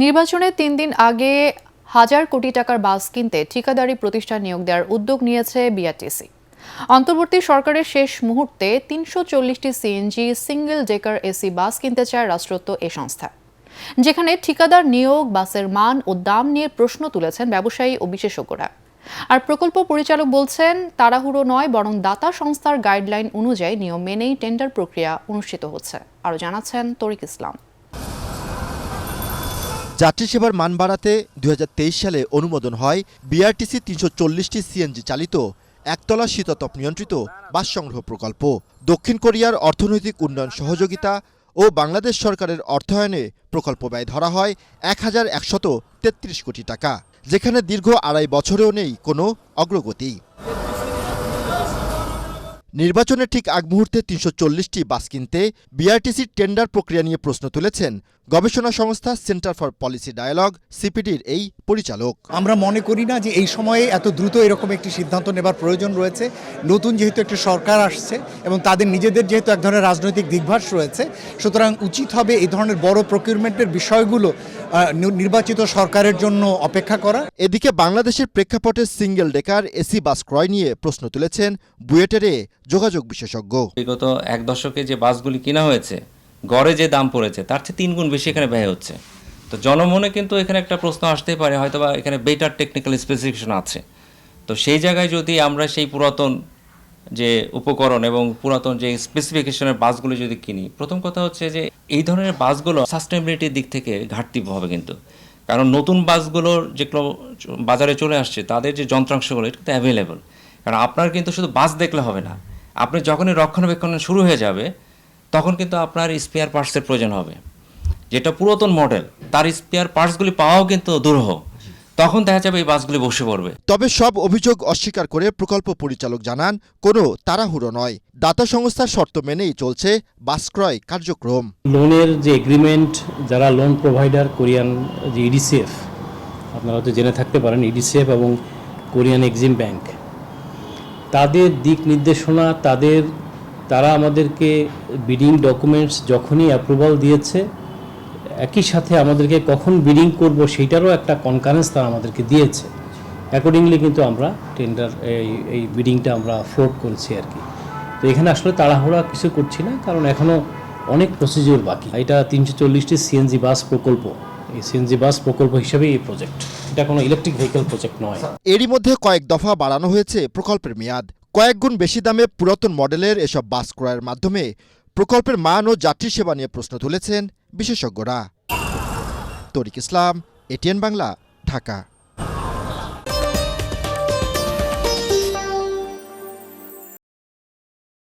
নির্বাচনের ৩ দিন আগে হাজার কোটি টাকার বাস কিনতে ঠিকাদারি প্রতিষ্ঠান নিয়োগ দেওয়ার উদ্যোগ নিয়েছে বিআরটিসি। অন্তর্বর্তী সরকারের শেষ মুহূর্তে ৩৪০টি CNG single decker AC bus কিনতে চায় রাষ্ট্রোক্ত এ সংস্থা, যেখানে ঠিকাদার নিয়োগ, বাসের মান ও দাম নিয়ে প্রশ্ন তুলেছেন ব্যবসায়ী ও বিশেষজ্ঞরা। আর প্রকল্প পরিচালক বলছেন, তাড়াহুড়ো নয়, বরং দাতা সংস্থার গাইডলাইন অনুযায়ী নিয়ম মেনেই টেন্ডার প্রক্রিয়া অনুষ্ঠিত হচ্ছে। আরও জানাচ্ছেন তরিক ইসলাম। যাত্রী সেবার মান বাড়াতে ২০২৩ সালে অনুমোদন হয় বিআরটিসি ৩৪০টি সিএনজি চালিত একতলা শীতাতপ নিয়ন্ত্রিত বাস সংগ্রহ প্রকল্প। দক্ষিণ কোরিয়ার অর্থনৈতিক উন্নয়ন সহযোগিতা ও বাংলাদেশ সরকারের অর্থায়নে প্রকল্প ব্যয় ধরা হয় ১,১৩৩ কোটি টাকা, যেখানে দীর্ঘ ২.৫ বছরেও নেই কোনো অগ্রগতি। নির্বাচনের ঠিক আগ মুহূর্তে ৩৪০টি বাস কিনতে বিআরটিসির টেন্ডার প্রক্রিয়া নিয়ে প্রশ্ন তুলেছেন গবেষণা সংস্থা সেন্টার ফর পলিসি ডায়ালগ সিপিডির এই পরিচালক। আমরা মনে করি না যে এই সময়ে এত দ্রুত এরকম একটি সিদ্ধান্ত নেবার প্রয়োজন রয়েছে। নতুন যেহেতু একটি সরকার আসছে এবং তাদের নিজেদের যেহেতু এক ধরনের রাজনৈতিক দিগ্ভাস রয়েছে, সুতরাং উচিত হবে এই ধরনের বড় প্রকিউরমেন্টের বিষয়গুলো নির্বাচিত সরকারের জন্য অপেক্ষা করা। এদিকে বাংলাদেশের প্রেক্ষাপটে সিঙ্গেল ডেকার এসি বাস ক্রয় নিয়ে প্রশ্ন তুলেছেন বুয়েটের যোগাযোগ বিশেষজ্ঞ। বিগত এক দশকে যে বাসগুলি কেনা হয়েছে, গড়ে যে দাম পড়েছে তার চেয়ে 3 গুণ বেশি এখানে ব্যয় হচ্ছে। তো জনমনে কিন্তু এখানে একটা প্রশ্ন আসতেই পারে, হয়তোবা এখানে বেটার টেকনিক্যাল স্পেসিফিকেশন আছে। তো সেই জায়গায় যদি আমরা সেই পুরাতন যে উপকরণ এবং পুরাতন যে স্পেসিফিকেশনের বাসগুলো যদি কিনি, প্রথম কথা হচ্ছে যে এই ধরনের বাসগুলো সাস্টেনেবিলিটির দিক থেকে ঘাটতি হবে কিন্তু, কারণ নতুন বাসগুলোর যেগুলো বাজারে চলে আসছে তাদের যে যন্ত্রাংশগুলো এটা কিন্তু অ্যাভেলেবল। কারণ আপনার কিন্তু শুধু বাস দেখলে হবে না, আপনি যখনই রক্ষণাবেক্ষণ শুরু হয়ে যাবে তখন কিন্তু আপনার স্পেয়ার পার্টসের প্রয়োজন হবে। যেটা পুরাতন মডেল তার স্পেয়ার পার্টসগুলি পাওয়াও কিন্তু দুরূহ, তখন দেখা যাবে এই বাসগুলি বসে পড়বে। তবে সব অভিযোগ অস্বীকার করে প্রকল্প পরিচালক জানান, কোনো তাড়াহুড়ো নয়, দাতা সংস্থার শর্ত মেনেই চলছে বাস ক্রয় কার্যক্রম। লোনের যে এগ্রিমেন্ট, যারা লোন প্রোভাইডার কোরিয়ান যে ইডিসিএফ, আপনারা তো জেনে থাকতে পারেন, ইডিসিএফ এবং কোরিয়ান এক্সিম ব্যাংক, তাদের দিক নির্দেশনা, তারা আমাদেরকে বিডিং ডকুমেন্টস যখনই অ্যাপ্রুভাল দিয়েছে, একই সাথে আমাদেরকে কখন বিডিং করব সেইটারও একটা কনকারেন্স তারা আমাদেরকে দিয়েছে। অ্যাকর্ডিংলি কিন্তু আমরা টেন্ডার এই বিডিংটা আমরা ফ্লোট করেছি আর কি। তো এখানে আসলে তাড়াহুড়া কিছু করছি না, কারণ এখনও অনেক প্রসিডিওর বাকি। এটা ৩৪০টি সিএনজি বাস প্রকল্প, এই সিএনজি বাস প্রকল্প হিসেবেই এই প্রজেক্ট, এটা কোনো ইলেকট্রিক ভেহিকল প্রজেক্ট নয়। এরই মধ্যে কয়েক দফা বাড়ানো হয়েছে প্রকল্পের মেয়াদ। কয়েক গুণ বেশি দামে পুরাতন মডেলের এসব বাস ক্রয়ের মাধ্যমে প্রকল্পের মান ও যাত্রী সেবা নিয়ে প্রশ্ন তুলেছেন বিশেষজ্ঞরা। তরিক ইসলাম, এটিএন বাংলা, ঢাকা।